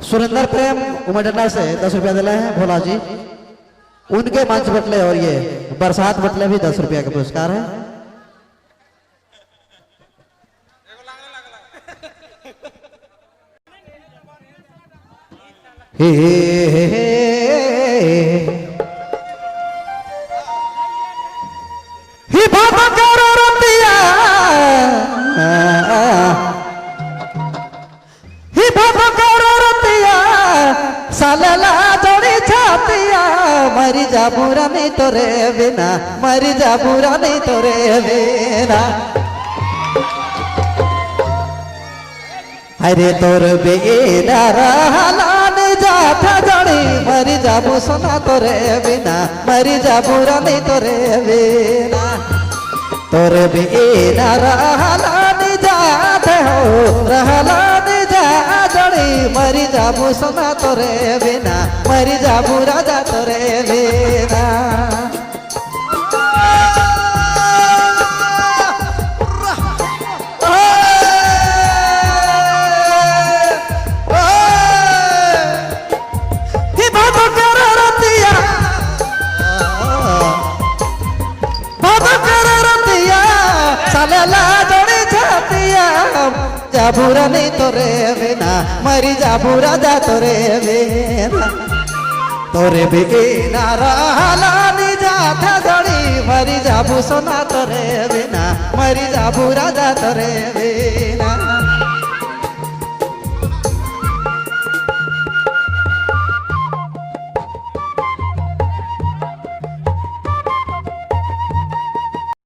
सुरेंद्र प्रेम उमरडंडा से 10 रुपया दिला है भोला जी, उनके मंच बटले और ये बरसात बटले भी 10 रुपया का पुरस्कार है। हे हे हे ही बाबा करो रतिया ही बाबा करो रतिया सालला जोड़ी छातिया मरी जा बुरा नहीं तोरे बिना, मरी जा बुरा नहीं तोरे बिना। अरे तोर बेना रहला जाता जड़ी मरी जाबू सोना तोरे बिना, मरी जाबू रानी तोरे बिना। तोरे बिना रहला नि जाते हो रहला नि जा जड़ी मरी जाबू सोना तोरे बिना, मरी जाबू राजा तोरे बिना। जाबूरा नहीं तोरे बिना, मरी जाबूरा जा तोरे बिना। तोरे बिना रहला नि जाता जड़ी मरी जाबू सोना तोरे बिना, मरी जाबू राजा तोरे बिना।